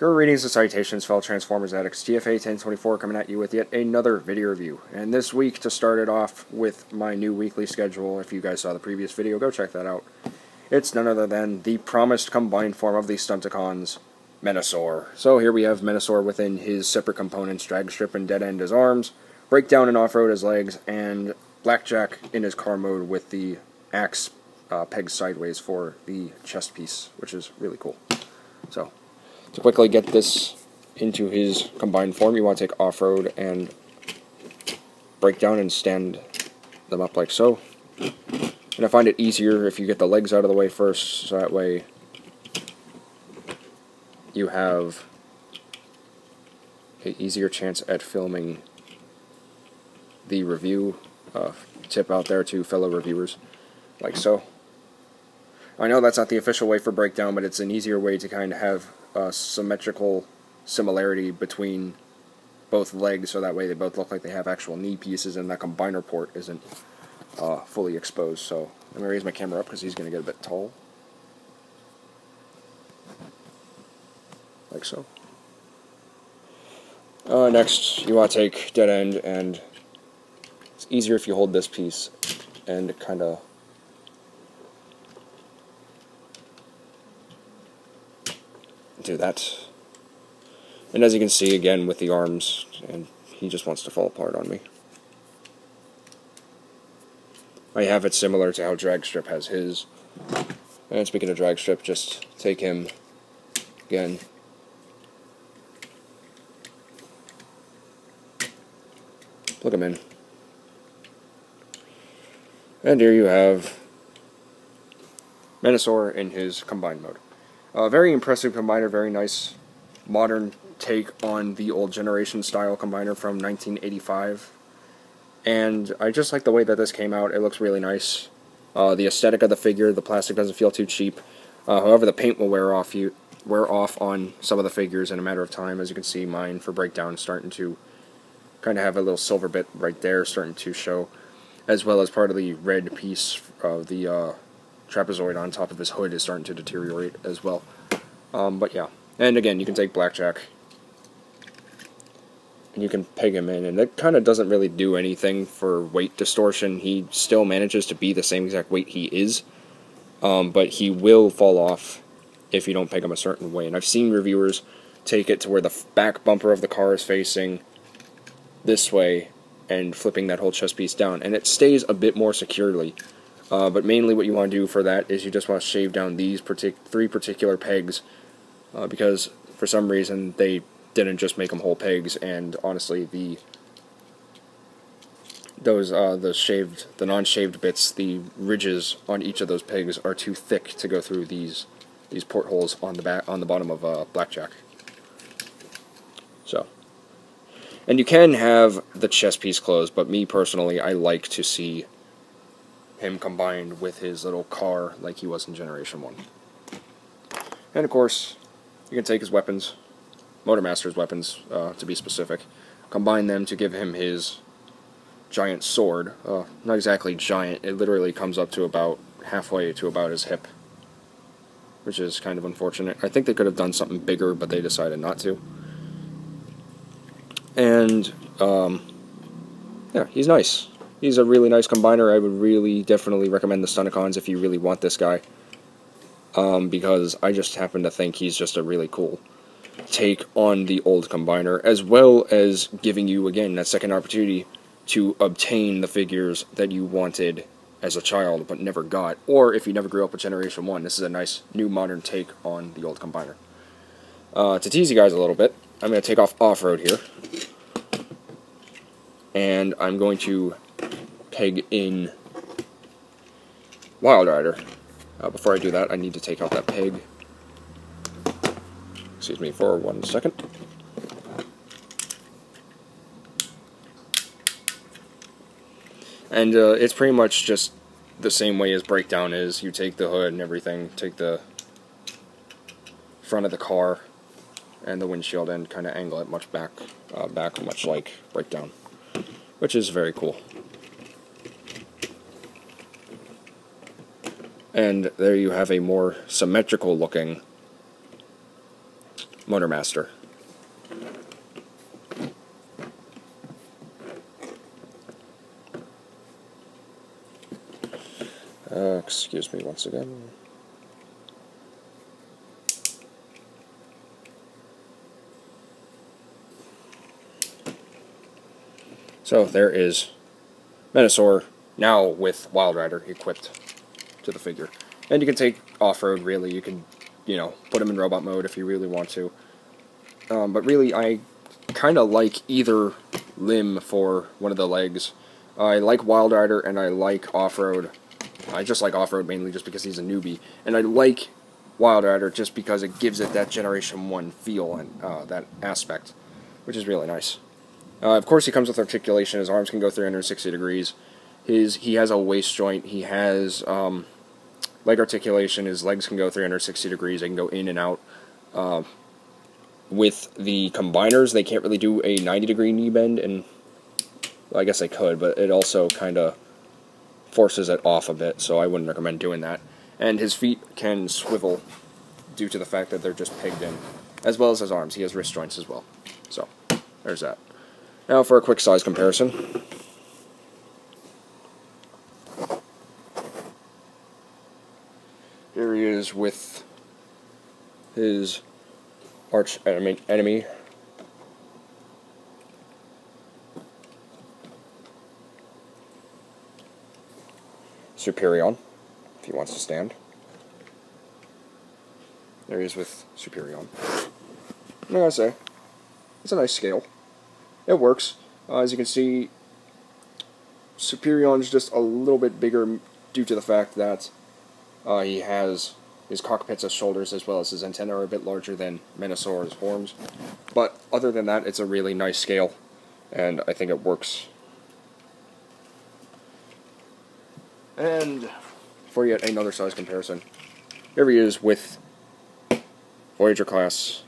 Greetings and citations, fellow Transformers addicts. TFA1024 coming at you with yet another video review. And this week, to start it off with my new weekly schedule, if you guys saw the previous video, go check that out. It's none other than the promised combined form of the Stunticons, Menasor. So here we have Menasor within his separate components, drag strip and dead end as arms, breakdown and off-road as legs, and Blackjack in his car mode with the axe pegged sideways for the chest piece, which is really cool. So, to quickly get this into his combined form, you want to take off-road and break down and stand them up like so. And I find it easier if you get the legs out of the way first, so that way you have an easier chance at filming the review. Tip out there to fellow reviewers, like so. I know that's not the official way for breakdown, but it's an easier way to kind of have a symmetrical similarity between both legs, so that way they both look like they have actual knee pieces and that combiner port isn't fully exposed. So let me raise my camera up because he's going to get a bit tall. Like so. Next, you want to take dead end, and it's easier if you hold this piece and kind of do that. And as you can see, again with the arms, and he just wants to fall apart on me. I have it similar to how Dragstrip has his. And speaking of Dragstrip, just take him again. Plug him in. And here you have Menasor in his combined mode. Very impressive combiner, very nice modern take on the old generation style combiner from 1985. And I just like the way that this came out. It looks really nice. The aesthetic of the figure, the plastic doesn't feel too cheap. However, the paint will wear off on some of the figures in a matter of time. As you can see, mine for breakdown is starting to kind of have a little silver bit right there starting to show, as well as part of the red piece of the trapezoid on top of his hood is starting to deteriorate as well. But yeah, and again, you can take Blackjack and you can peg him in, and that kind of doesn't really do anything for weight distortion. He still manages to be the same exact weight he is, but he will fall off if you don't peg him a certain way. And I've seen reviewers take it to where the back bumper of the car is facing this way and flipping that whole chest piece down, and it stays a bit more securely. But mainly what you want to do for that is you just want to shave down these three particular pegs, because for some reason they didn't just make them whole pegs, and honestly the non-shaved bits, the ridges on each of those pegs are too thick to go through these portholes on the bottom of Blackjack. So. And you can have the chest piece closed, but me personally, I like to see him combined with his little car like he was in Generation 1. And of course, you can take his weapons, Motormaster's weapons to be specific, combine them to give him his giant sword. Not exactly giant, it literally comes up to about halfway to about his hip, which is kind of unfortunate. I think they could have done something bigger, but they decided not to. And, yeah, he's nice. He's a really nice combiner. I would really definitely recommend the Stunticons if you really want this guy. Because I just happen to think he's just a really cool take on the old combiner, as well as giving you, again, that second opportunity to obtain the figures that you wanted as a child but never got. Or if you never grew up with Generation 1, this is a nice new modern take on the old combiner. To tease you guys a little bit, I'm going to take off-road here, and I'm going to peg in Wild Rider. Before I do that, I need to take out that peg. Excuse me for 1 second. And it's pretty much just the same way as breakdown is. You take the hood and everything, take the front of the car and the windshield and kind of angle it much back, much like breakdown, which is very cool. And there you have a more symmetrical looking Motormaster. Excuse me once again. So there is Menasor, now with Wild Rider equipped to the figure. And you can take off-road, really. You can, you know, put him in robot mode if you really want to. But really, I kind of like either limb for one of the legs. I like Wild Rider and I like off-road. I just like off-road mainly just because he's a newbie. And I like Wild Rider just because it gives it that Generation 1 feel and that aspect, which is really nice. Of course, he comes with articulation. His arms can go 360 degrees. He has a waist joint. He has leg articulation. His legs can go 360 degrees. They can go in and out. With the combiners, they can't really do a 90-degree knee bend, and well, I guess they could, but it also kind of forces it off a bit, so I wouldn't recommend doing that. And his feet can swivel due to the fact that they're just pegged in, as well as his arms. He has wrist joints as well. So, there's that. Now for a quick size comparison. Here he is with his arch enemy. Superion, if he wants to stand. There he is with Superion. I'm gonna say, it's a nice scale. It works. As you can see, Superion's just a little bit bigger due to the fact that he has his cockpits as shoulders as well as his antennae are a bit larger than Menasor's horns. But other than that, it's a really nice scale, and I think it works. And for yet another size comparison, here he is with Voyager class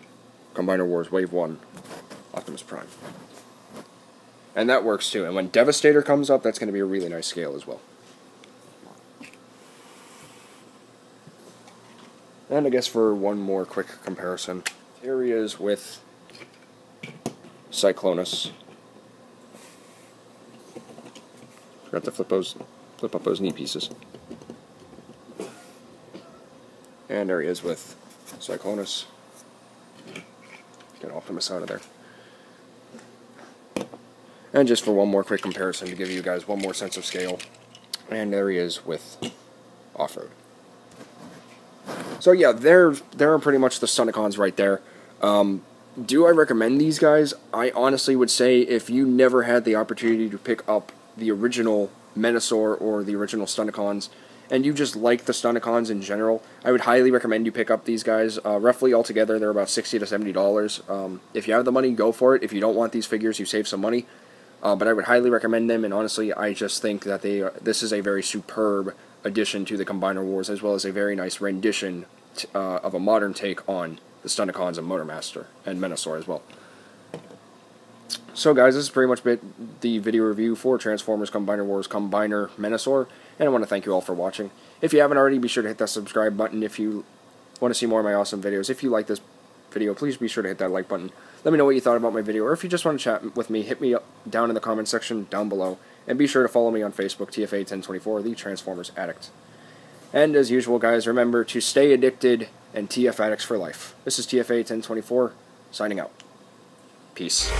Combiner Wars Wave 1 Optimus Prime. And that works too. And when Devastator comes up, that's going to be a really nice scale as well. And I guess for one more quick comparison, here he is with Cyclonus. Forgot to flip up those knee pieces. And there he is with Cyclonus. Get Optimus out of there. And just for one more quick comparison to give you guys one more sense of scale. And there he is with off-road. So yeah, there are pretty much the Stunticons right there. Do I recommend these guys? I honestly would say if you never had the opportunity to pick up the original Menasor or the original Stunticons, and you just like the Stunticons in general, I would highly recommend you pick up these guys. Roughly altogether, they're about $60 to $70. If you have the money, go for it. If you don't want these figures, you save some money. But I would highly recommend them, and honestly, I just think that this is a very superb addition to the Combiner Wars, as well as a very nice rendition of a modern take on the Stunticons and Motormaster, and Menasor as well. So guys, this is pretty much the video review for Transformers Combiner Wars Combiner Menasor, and I want to thank you all for watching. If you haven't already, be sure to hit that subscribe button if you want to see more of my awesome videos. If you like this video, please be sure to hit that like button. Let me know what you thought about my video, or if you just want to chat with me, hit me up down in the comment section down below, and be sure to follow me on Facebook, TFA1024, the Transformers Addict. And as usual, guys, remember to stay addicted and TF Addicts for life. This is TFA1024, signing out. Peace.